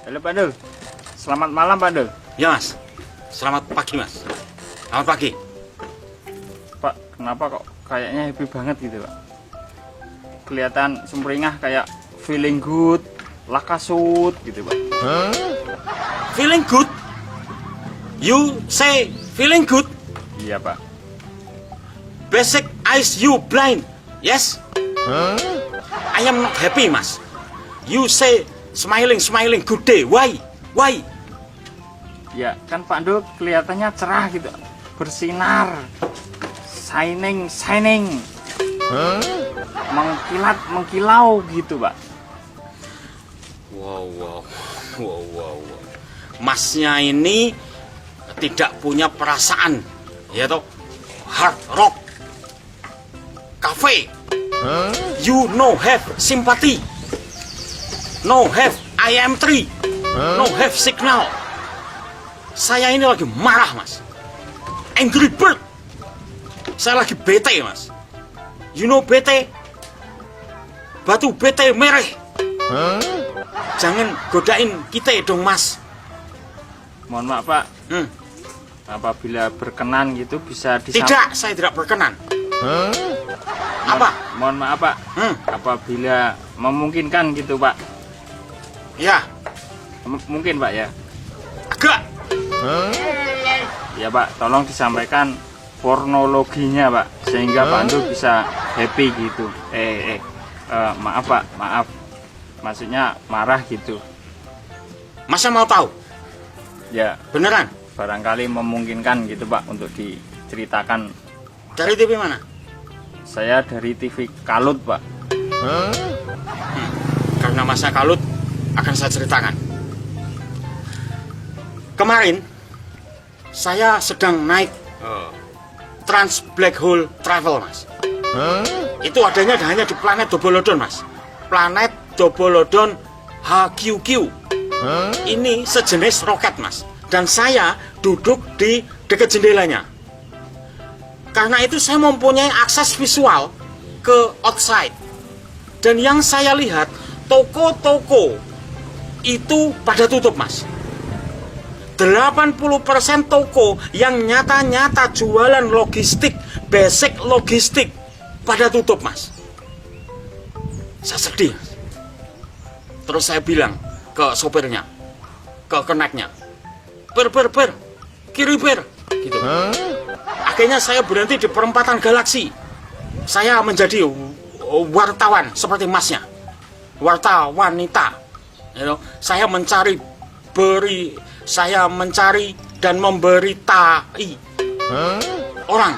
Halo Pak Dul, selamat malam Pak Dul. Ya Mas, selamat pagi Mas. Selamat pagi. Pak, kenapa kok kayaknya happy banget gitu Pak? Kelihatan sumringah kayak feeling good, lakasut gitu Pak. Feeling good? You say feeling good? Iya Pak. Basic eyes you blind, yes? I am not happy Mas. You say smiling, good day, why? Ya kan Pak Dul kelihatannya cerah gitu, bersinar, shining, mengkilat, mengkilau gitu Pak. Wow. Masnya ini tidak punya perasaan, ya toh? Hard rock cafe. You no have sympathy. No have IM3. No have signal. Saya ini lagi marah Mas. Angry bird. Saya lagi bete Mas. You know bete? Batu bete merah. Jangan godain kita dong Mas. Mohon maaf Pak, apabila berkenan gitu bisa Tidak, saya tidak berkenan. Apa? Mohon maaf Pak, apabila memungkinkan gitu Pak. Ya, Mungkin Pak ya. agak. Ya Pak, tolong disampaikan pornologinya Pak, sehingga Pak Dul bisa happy gitu. Maaf Pak, maaf. Maksudnya marah gitu. Masa mau tahu? Ya, Beneran? barangkali memungkinkan gitu Pak untuk diceritakan. Dari TV mana? Saya dari TV Kalut Pak. Karena masa kalut akan saya ceritakan. Kemarin saya sedang naik Trans Black Hole Travel Mas. Itu adanya hanya di planet Dobolodon Mas. Planet Dobolodon HQQ. Ini sejenis roket Mas. Dan saya duduk di dekat jendelanya. Karena itu saya mempunyai akses visual ke outside. Dan yang saya lihat, toko-toko itu pada tutup Mas. 80% toko yang nyata-nyata jualan logistik, basic logistik pada tutup Mas. Saya sedih. Terus saya bilang ke sopirnya, ke keneknya, ber, kiri ber, gitu. Akhirnya saya berhenti di perempatan galaksi. Saya menjadi wartawan seperti masnya, wanita. Saya mencari dan memberitai orang.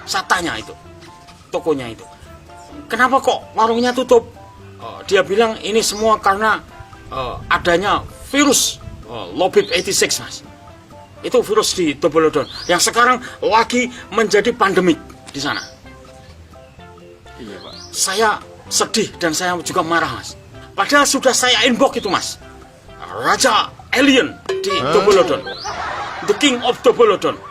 Saya tanya itu, tokonya itu, kenapa kok warungnya tutup? Dia bilang ini semua karena adanya virus Lobib 86 Mas. Itu virus di Dobolodon yang sekarang lagi menjadi pandemik di sana. Iya Pak. Saya sedih dan saya juga marah Mas. Padahal sudah saya inbox itu Mas. Raja Alien di Dobolodon, The King of Dobolodon,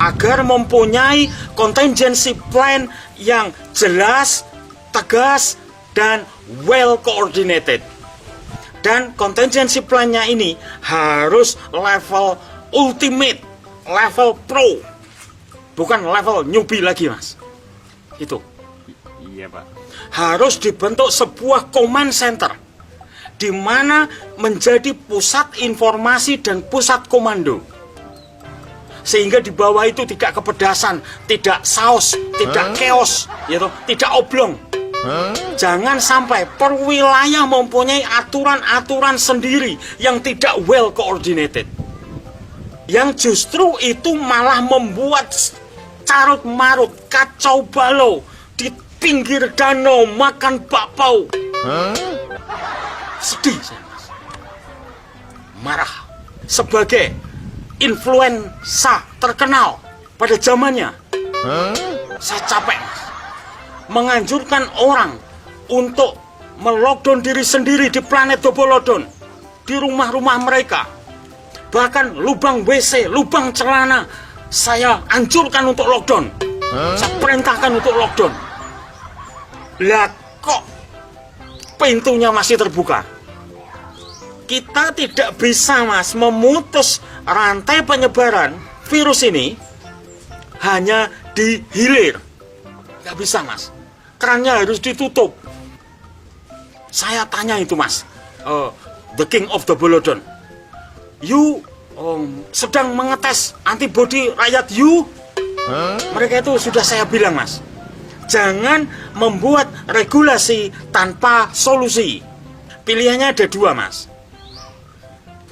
agar mempunyai contingency plan yang jelas, tegas, dan well coordinated. Dan contingency plan-nya ini harus level ultimate, level pro, bukan level newbie lagi Mas. Itu. Iya Pak. Harus dibentuk sebuah command center di mana menjadi pusat informasi dan pusat komando. Sehingga di bawah itu tidak kepedasan, tidak saus, tidak chaos, gitu, tidak oblong. Jangan sampai per wilayah mempunyai aturan-aturan sendiri yang tidak well coordinated. Yang justru itu malah membuat carut-marut, kacau balau di pinggir danau makan bakpao. Sedih saya Mas. Marah. Sebagai influensa terkenal pada zamannya, saya capek Mas. Menganjurkan orang untuk melockdown diri sendiri di planet Dobolodon, di rumah-rumah mereka. Bahkan lubang WC, lubang celana, saya anjurkan untuk lockdown. Saya perintahkan untuk lockdown. Lah kok pintunya masih terbuka? kita tidak bisa mas memutus rantai penyebaran virus ini hanya di hilir. Nggak bisa mas, kerannya harus ditutup. Saya tanya itu mas, the king of the Bolodon, you sedang mengetes antibodi rakyat you? Mereka itu sudah saya bilang mas, jangan membuat regulasi tanpa solusi. Pilihannya ada dua mas,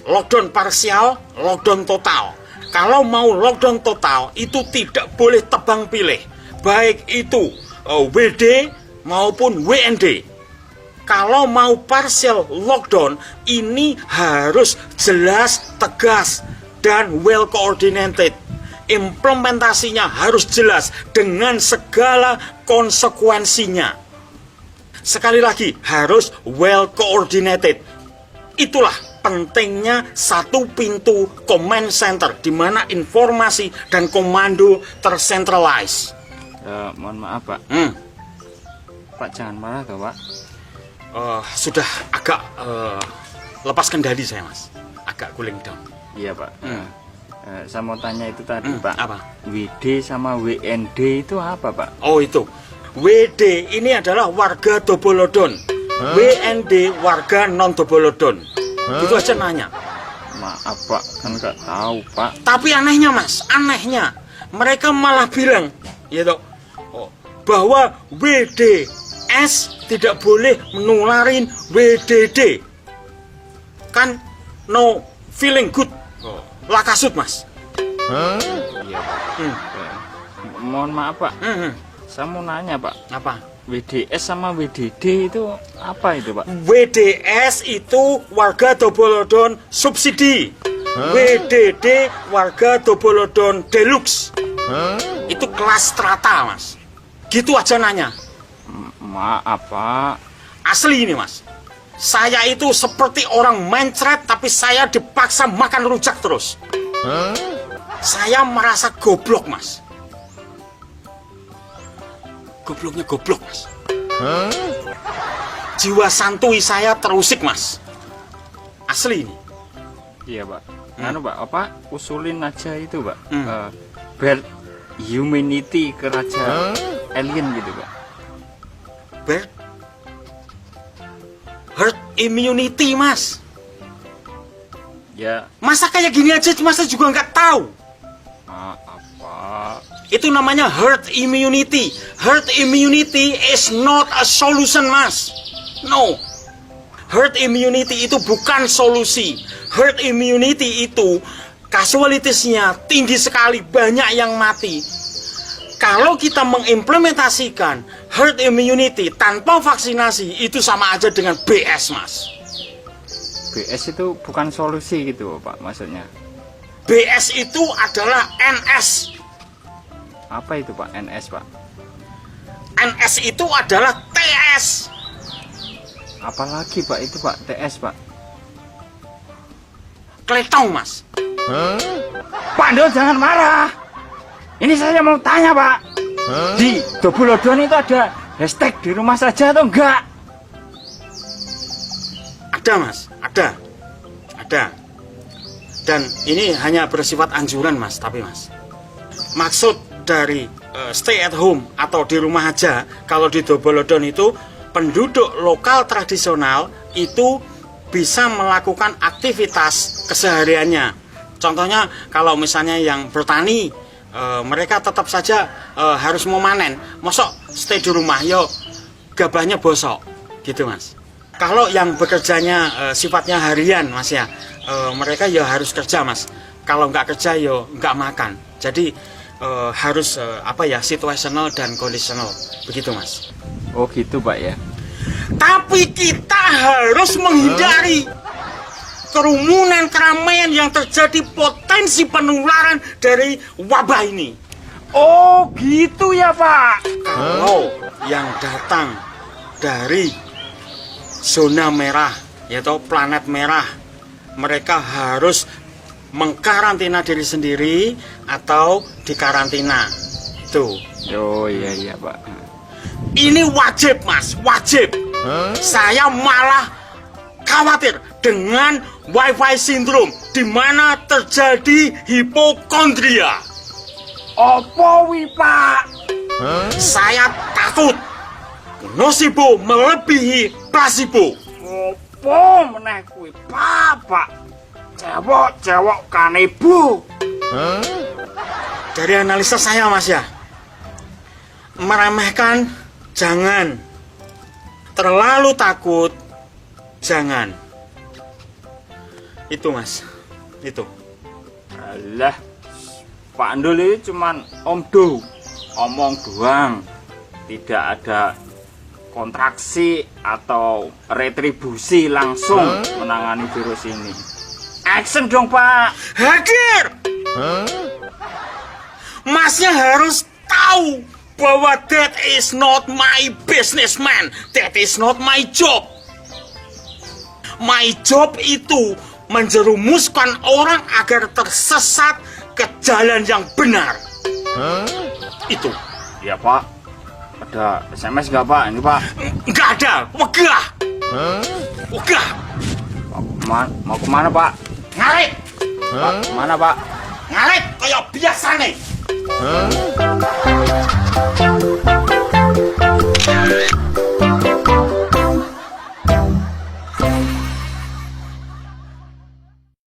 lockdown parsial, lockdown total. Kalau mau lockdown total itu tidak boleh tebang pilih, baik itu WD maupun WND. Kalau mau partial lockdown ini harus jelas, tegas, dan well coordinated. Implementasinya harus jelas dengan segala konsekuensinya. Sekali lagi, harus well coordinated. Itulah pentingnya satu pintu command center di mana informasi dan komando tersentralize. Mohon maaf Pak. Pak jangan marah toh Pak. Sudah agak lepas kendali saya mas, agak cooling down. Iya Pak. Saya mau tanya itu tadi Pak. Apa? WD sama WND itu apa Pak? Oh itu, WD ini adalah warga Dobolodon, WND warga non Dobolodon. Itu aja nanya. Maaf Pak, kan nggak tahu Pak. Tapi anehnya mas, anehnya mereka malah bilang, ya toh, bahwa WDS tidak boleh menularin WDD. Kan no feeling good. Lakasut mas. Iya Pak. Mohon maaf Pak. Saya mau nanya Pak. Apa? WDS sama WDD itu apa itu Pak? WDS itu warga Dobolodon subsidi. WDD warga Dobolodon deluxe. Itu kelas strata mas. Gitu aja nanya. Maaf Pak. Asli ini mas, saya itu seperti orang mencret tapi saya dipaksa makan rujak terus. Saya merasa goblok mas. Gobloknya goblok mas. Jiwa santui saya terusik mas. Asli ini. Iya Pak. Anu Pak, apa usulin aja itu Pak. Belt humanity ke raja alien gitu Pak. Belt herd immunity mas. Ya. Masa kayak gini aja masa juga nggak tahu. Maaf Pak. Itu namanya herd immunity. Herd immunity is not a solution mas. No. Herd immunity itu bukan solusi. Herd immunity itu casualitiesnya tinggi sekali, banyak yang mati. Kalau kita mengimplementasikan herd immunity tanpa vaksinasi itu sama aja dengan BS mas. BS itu bukan solusi gitu Pak maksudnya. BS itu adalah NS. Apa itu Pak NS Pak? NS itu adalah TS. Apalagi Pak itu Pak TS Pak? Kletong mas. Pak Ndo jangan marah. Ini saya mau tanya Pak. Di Dobolodon itu ada hashtag di rumah saja atau enggak? Ada mas, ada. Dan ini hanya bersifat anjuran mas, tapi mas, maksud dari stay at home atau di rumah aja kalau di Dobolodon itu penduduk lokal tradisional itu bisa melakukan aktivitas kesehariannya. Contohnya kalau misalnya yang bertani, mereka tetap saja harus memanen. Mosok stay di rumah, yo gabahnya bosok, gitu mas. Kalau yang bekerjanya sifatnya harian mas ya, mereka ya harus kerja mas. Kalau nggak kerja yo nggak makan. Jadi harus situational dan conditional, begitu mas. Oh gitu Pak ya. Tapi kita harus menghindari kerumunan, keramaian yang terjadi potensi penularan dari wabah ini. Oh gitu ya Pak. Kalau yang datang dari zona merah, yaitu planet merah, mereka harus mengkarantina diri sendiri atau dikarantina. Itu. Oh iya Pak. Ini wajib mas, wajib. Saya malah khawatir dengan wifi syndrome di mana terjadi hipokondria. Apa wi Pak? Saya takut nosibo melebihi placebo. Apa meneh kuwi Pak? Cewek kanebo. Dari analisa saya Mas ya, meremehkan jangan, terlalu takut jangan. Itu Mas, itu. Alah, Pak Ndul itu cuman omong doang, tidak ada kontraksi atau retribusi langsung menangani virus ini. Action dong Pak. Hadir! Masnya harus tahu bahwa that is not my business, man. That is not my job. My job itu menjerumuskan orang agar tersesat ke jalan yang benar. Itu. Ya Pak. Ada SMS nggak Pak? Ini Pak. Nggak ada. Wegah. Wegah. Mau kemana Pak? Ngarit. Pak, kemana Pak? Ngarit kayak biasa nih.